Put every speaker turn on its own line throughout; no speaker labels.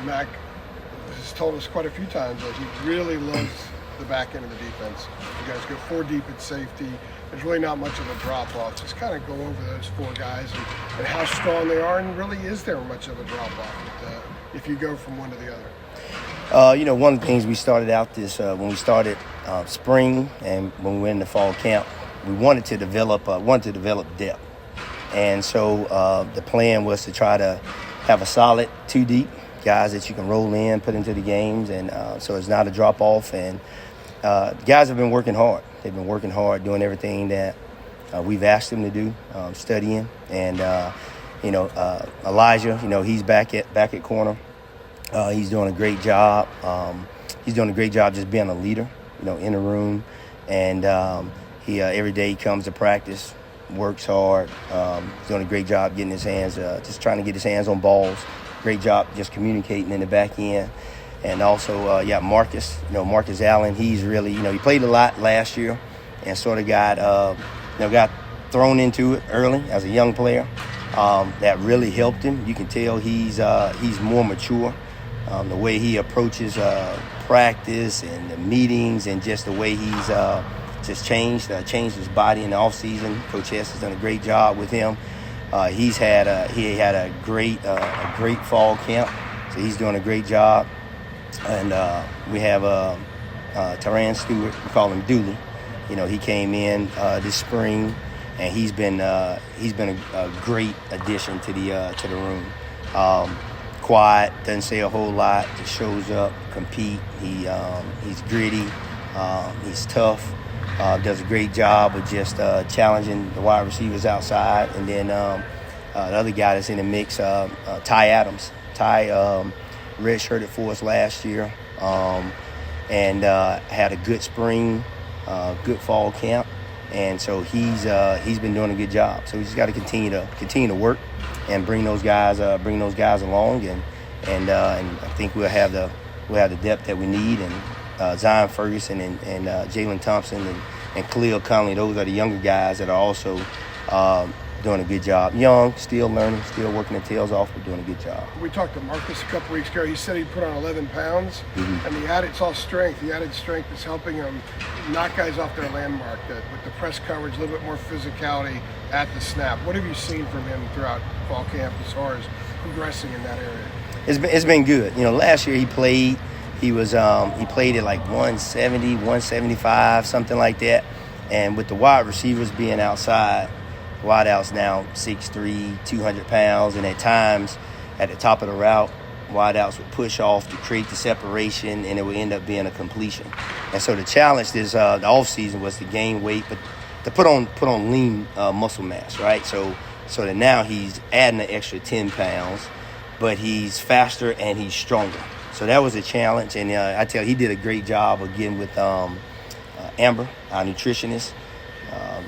Mac has told us quite a few times that he really loves the back end of the defense. You guys go 4 deep at safety. There's really not much of a drop-off. Just kind of go over those 4 guys and how strong they are, and really is there much of a drop-off if you go from one to the other?
One of the things we started out this when we started spring and when we went into fall camp, we wanted to develop depth. And so the plan was to try to have a solid 2 deep, guys that you can roll in, put into the games, and so it's not a drop-off. And the guys have been working hard. They've been working hard, doing everything that we've asked them to do, studying. And, Elijah, he's back at corner. He's doing a great job. He's doing a great job just being a leader, in the room. And he every day he comes to practice, works hard. He's doing a great job getting his hands, just trying to get his hands on balls. Great job just communicating in the back end. And also, Marcus, Marcus Allen, he's really, he played a lot last year and sort of got thrown into it early as a young player. That really helped him. You can tell he's more mature. The way he approaches practice and the meetings and just the way he's just changed his body in the offseason. Coach Hess has done a great job with him. He had a great fall camp, so he's doing a great job. And we have Tyran Stewart, we call him Dooley. He came in this spring, and he's been a great addition to the room. Quiet, doesn't say a whole lot, just shows up, compete. He's gritty, he's tough, does a great job of just challenging the wide receivers outside. And then the other guy that's in the mix, Ty Adams. Ty redshirted for us last year, and had a good spring, good fall camp, and so he's been doing a good job. So we just got to continue to work and bring those guys along, and I think we'll have the depth that we need. And Zion Ferguson and Jalen Thompson and Khalil Conley, those are the younger guys that are also doing a good job. Young, still learning, still working their tails off, but doing a good job.
We talked to Marcus a couple weeks ago. He said he put on 11 pounds, and it's all strength. The added strength is helping him knock guys off their landmark. With the press coverage, a little bit more physicality at the snap. What have you seen from him throughout fall camp as far as progressing in that area?
It's been good. Last year he played. He played at like 170, 175, something like that. And with the wide receivers being outside, wideouts now 6'3", 200 pounds, and at times at the top of the route, wideouts would push off to create the separation, and it would end up being a completion. And so the challenge this the offseason was to gain weight, but to put on lean muscle mass, right? So that now he's adding an extra 10 pounds, but he's faster and he's stronger. So that was a challenge, and I tell you, he did a great job of getting with Amber, our nutritionist,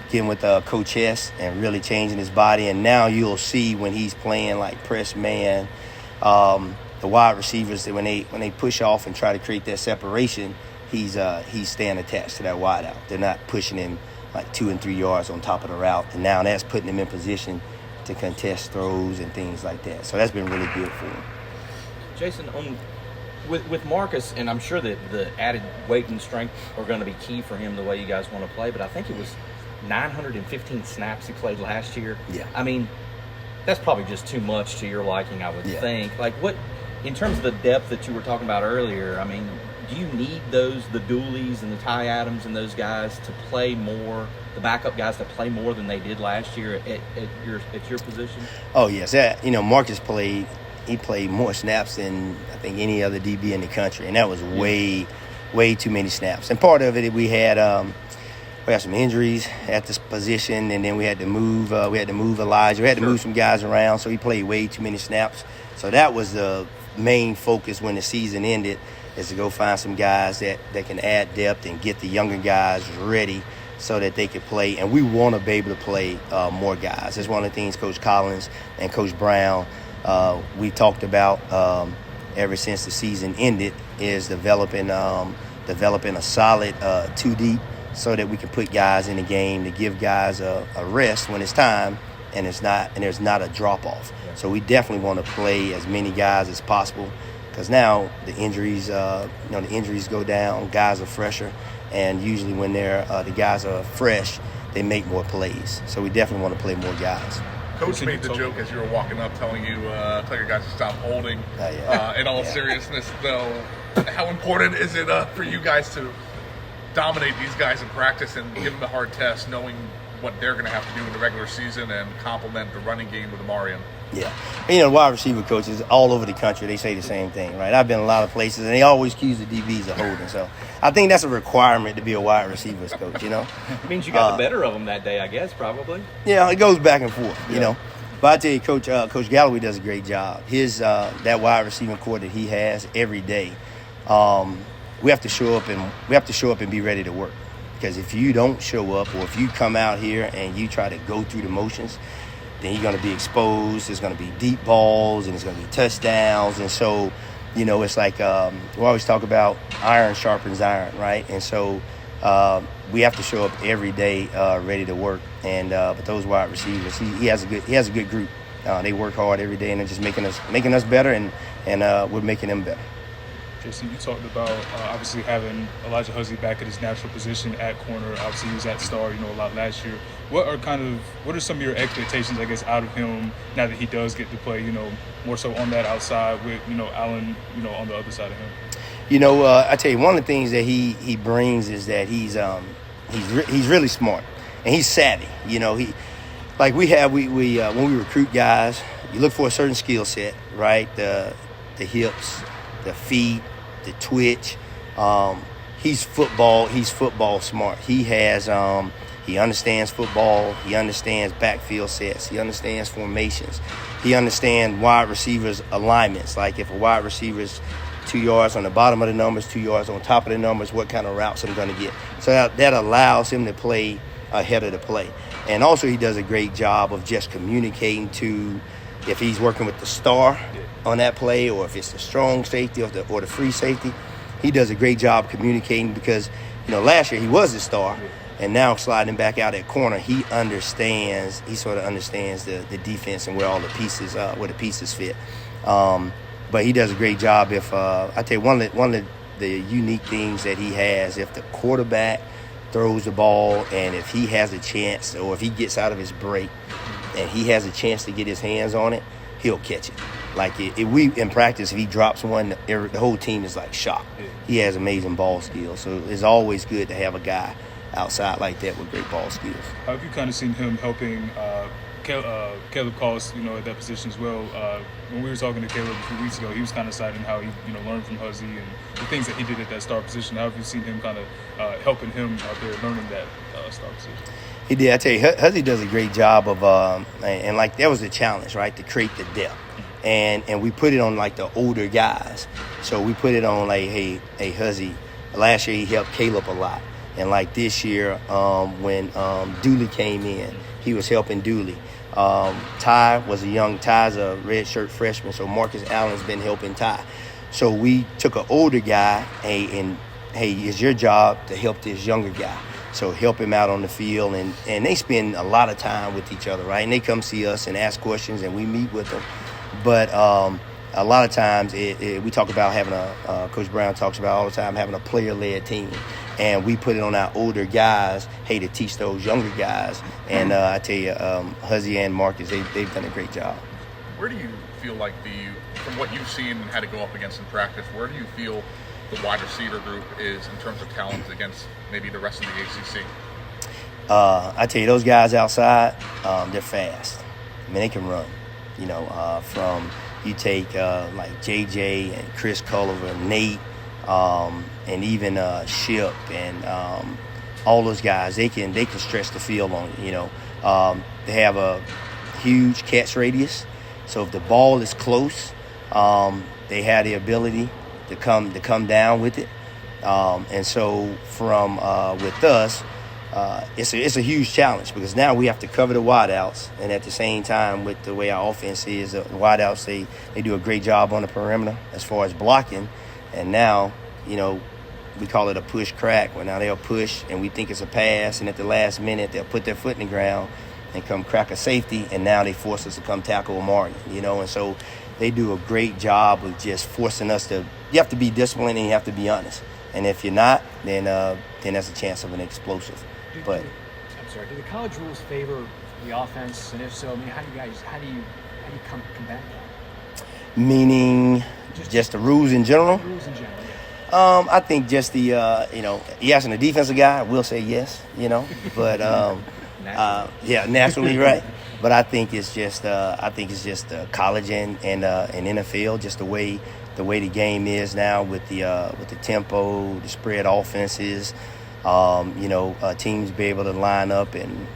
getting with Coach Hess and really changing his body. And now you'll see when he's playing like press man, the wide receivers, that when they push off and try to create that separation, he's staying attached to that wide out. They're not pushing him like 2 and 3 yards on top of the route, and now that's putting him in position to contest throws and things like that. So that's been really good for him.
Jason, with Marcus, and I'm sure that the added weight and strength are going to be key for him the way you guys want to play, but I think it was 915 snaps he played last year.
Yeah.
I mean, that's probably just too much to your liking, I would think. Like, what, in terms of the depth that you were talking about earlier, I mean, do you need the Dooleys and the Ty Adams and those guys to play more, the backup guys to play more than they did last year at your position?
Oh, yes. Marcus played more snaps than I think any other DB in the country, and that was way too many snaps. And part of it, we had some injuries at this position, and then we had to move Elijah. We had to move some guys around, so he played way too many snaps. So that was the main focus when the season ended, is to go find some guys that can add depth and get the younger guys ready so that they could play. And we want to be able to play more guys. That's one of the things Coach Collins and Coach Brown we talked about ever since the season ended, is developing a solid 2 deep, so that we can put guys in the game to give guys a rest when it's time, and there's not a drop off. So we definitely want to play as many guys as possible, because now the injuries go down, guys are fresher, and usually when the guys are fresh, they make more plays. So we definitely want to play more guys.
Coach made the joke as you were walking up, telling tell your guys to stop holding. In all seriousness, though, how important is it for you guys to dominate these guys in practice and give them a hard test, knowing what they're going to have to do in the regular season and complement the running game with Amarian?
Yeah. Wide receiver coaches all over the country, they say the same thing, right? I've been in a lot of places, and they always accuse the DBs of holding. So I think that's a requirement to be a wide receivers coach,
It means you got the better of them that day, I guess, probably.
Yeah, it goes back and forth, you know. But I tell you, Coach Galloway does a great job. His that wide receiving core that he has every day, we have to show up and be ready to work. Because if you don't show up, or if you come out here and you try to go through the motions, then you're going to be exposed. There's going to be deep balls, and it's going to be touchdowns. And so, it's like we always talk about iron sharpens iron, right? And so we have to show up every day ready to work. And but those wide receivers, he has a good group. They work hard every day, and they're just making us better, and we're making them better.
Jason, you talked about obviously having Elijah Huzzie back at his natural position at corner. Obviously, he was at star, a lot last year. What are some of your expectations, I guess, out of him now that he does get to play, more so on that outside with, Allen, on the other side of him?
I tell you, one of the things that he brings is that he's really smart, and he's savvy. We when we recruit guys, you look for a certain skill set, right? The hips, the feet, the twitch. He's football smart. He understands football. He understands backfield sets. He understands formations. He understands wide receivers alignments. Like if a wide receiver's 2 yards on the bottom of the numbers, 2 yards on top of the numbers, what kind of routes I'm going to get. So that allows him to play ahead of the play. And also he does a great job of just communicating to, if he's working with the star on that play, or if it's the strong safety or the free safety, he does a great job communicating, because last year he was the star, and now sliding back out at corner, he sort of understands the defense and where all the pieces fit. But he does a great job. If I tell you, one of the unique things that he has, if the quarterback throws the ball, and if he has a chance, or if he gets out of his break and he has a chance to get his hands on it, he'll catch it. Like in practice, if he drops one, the whole team is like shocked. He has amazing ball skills, so it's always good to have a guy outside like that with great ball skills.
How have you kind of seen him helping Caleb Cost, at that position as well? When we were talking to Caleb a few weeks ago, he was kind of citing how he, learned from Huzzie and the things that he did at that star position. How have you seen him kind of helping him out there learning that star position?
He did. I tell you, Huzzie does a great job of, and like that was the challenge, right, to create the depth. And we put it on like the older guys. So we put it on like, hey Huzzie, last year he helped Caleb a lot. And like this year, when Dooley came in, he was helping Dooley. Ty's a redshirt freshman, so Marcus Allen's been helping Ty. So we took an older guy, and it's your job to help this younger guy. So help him out on the field, and they spend a lot of time with each other, right? And they come see us and ask questions, and we meet with them. But a lot of times we talk about having Coach Brown talks about all the time having a player-led team. And we put it on our older guys, to teach those younger guys. And I tell you, Huzzie and Marcus, they've done a great job.
Where do you feel like from what you've seen and had to go up against in practice, where do you feel the wide receiver group is in terms of talent against maybe the rest of the ACC?
I tell you, those guys outside, they're fast. I mean, they can run. From you take like JJ and Chris Culliver, Nate, and even Ship and all those guys, they can stretch the field on you. They have a huge catch radius, so if the ball is close, they have the ability to come down with it. And so from with us, it's a huge challenge, because now we have to cover the wideouts, and at the same time, with the way our offense is, the wideouts they do a great job on the perimeter as far as blocking. And now, we call it a push crack, where now they'll push and we think it's a pass, and at the last minute they'll put their foot in the ground and come crack a safety, and now they force us to come tackle Amarian, And so they do a great job of just forcing us to. You have to be disciplined and you have to be honest. And if you're not, then that's a chance of an explosive. But
do the college rules favor the offense? And if so, I mean, how do you combat that?
Meaning, just the rules in general.
Rules in general. Yeah.
I think just the you asking the defensive guy, we'll say yes, but naturally, right. But I think it's just college and NFL, just the way the game is now with the tempo, the spread offenses. Teams be able to line up and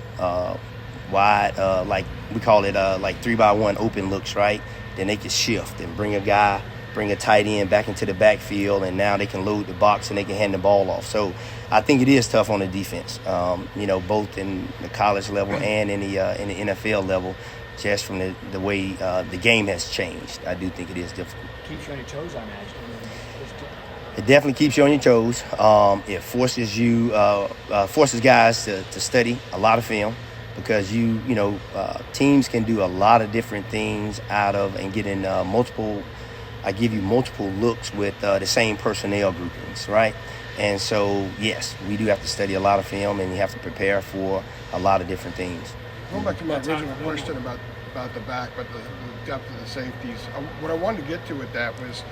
wide, like we call it, like 3-by-1 open looks, right? Then they can shift and bring a tight end back into the backfield, and now they can load the box and they can hand the ball off. So I think it is tough on the defense, both in the college level and in the NFL level, just from the way the game has changed. I do think it is difficult.
Keeps you on your toes, I imagine.
It definitely keeps you on your toes. It forces guys to study a lot of film, because teams can do a lot of different things out of and get in multiple. I give you multiple looks with the same personnel groupings, right? And so, yes, we do have to study a lot of film, and you have to prepare for a lot of different things.
Going back to my original question about the back, but the depth of the safeties, what I wanted to get to with that was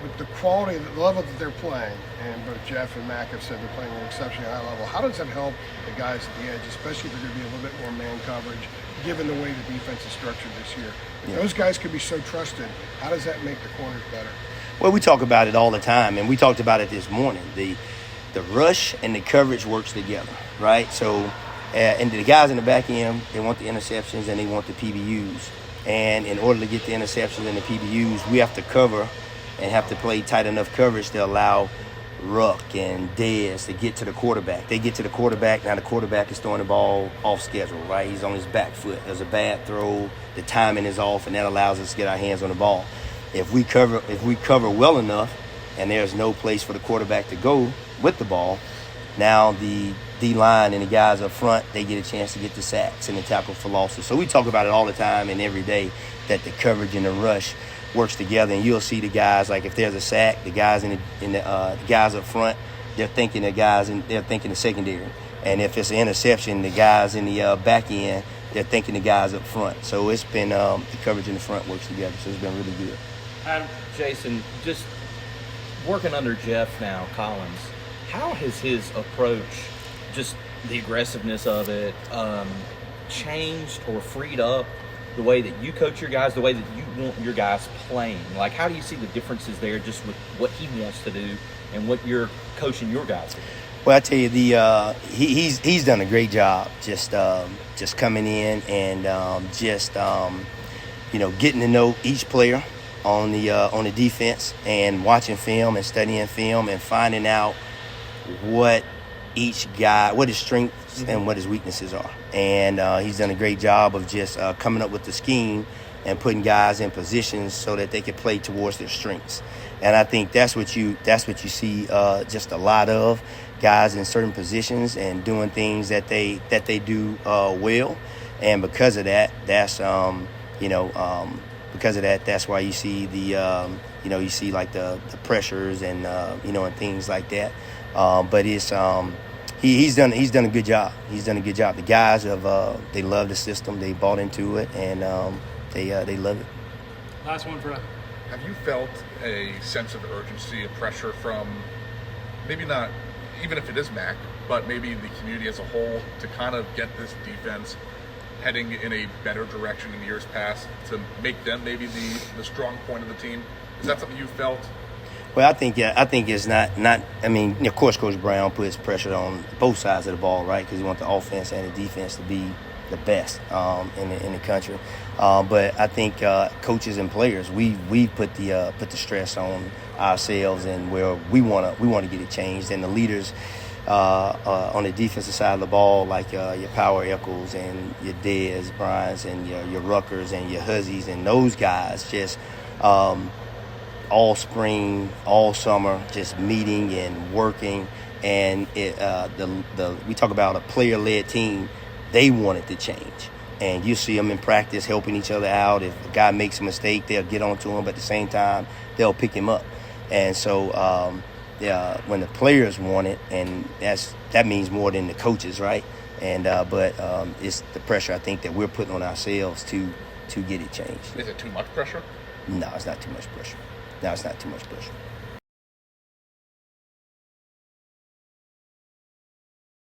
with the quality, the level that they're playing, and both Jeff and Mac have said they're playing at an exceptionally high level. How does that help the guys at the edge, especially if they're going to be a little bit more man coverage, given the way the defense is structured this year? If those guys could be so trusted, how does that make the corners better?
Well, we talk about it all the time, and we talked about it this morning. The rush and the coverage works together, right? So, and the guys in the back end, they want the interceptions and they want the PBUs. And in order to get the interceptions and the PBUs, we have to cover and have to play tight enough coverage to allow Ruck and Dez to get to the quarterback. They get to the quarterback, now the quarterback is throwing the ball off schedule, right? He's on his back foot. There's a bad throw, the timing is off, and that allows us to get our hands on the ball. If we cover well enough and there's no place for the quarterback to go with the ball, now the D-line and the guys up front, they get a chance to get the sacks and the tackle for losses. So we talk about it all the time and every day, that the coverage and the rush works together, and you'll see the guys, like if there's a sack, the guys the guys up front, they're thinking the secondary, and if it's an interception, the guys in the back end, they're thinking the guys up front. So it's been the coverage in the front works together, so it's been really good.
Jason, just working under Jeff now, Collins, how has his approach, just the aggressiveness of it, changed or freed up the way that you coach your guys, the way that you want your guys playing? Like, how do you see the differences there just with what he wants to do and what you're coaching your guys to do?
Well, I tell you, he's done a great job just coming in and getting to know each player on the defense, and watching film and studying film and finding out what each guy, what his strengths and what his weaknesses are. And he's done a great job of just coming up with the scheme and putting guys in positions so that they can play towards their strengths. And I think that's what you see just a lot of guys in certain positions and doing things that they do well. And because of that, that's that's why you see you see like the pressures and and things like that. But it's he's done a good job. He's done a good job. The guys they love the system. They bought into it, and they love it.
Last one for us.
Have you felt a sense of urgency, a pressure from maybe not, even if it is Mac, but maybe the community as a whole, to kind of get this defense heading in a better direction in years past, to make them maybe the strong point of the team? Is that something you felt?
Well, I think it's not. I mean, of course, Coach Brown puts pressure on both sides of the ball, right? Because you want the offense and the defense to be the best in the country. But I think coaches and players, we put the stress on ourselves, and where we want to get it changed. And the leaders on the defensive side of the ball, like your Power Eccles and your Dez Bryans and your Ruckers and your Huzzies and those guys, just all spring, all summer, just meeting and working. And we talk about a player-led team. They wanted to change. and you see them in practice helping each other out. If a guy makes a mistake, they'll get onto him, but at the same time, they'll pick him up. And so when the players want it, and that means more than the coaches, right? And but it's the pressure I think that we're putting on ourselves to get it changed.
Is it too much pressure?
No, it's not too much pressure.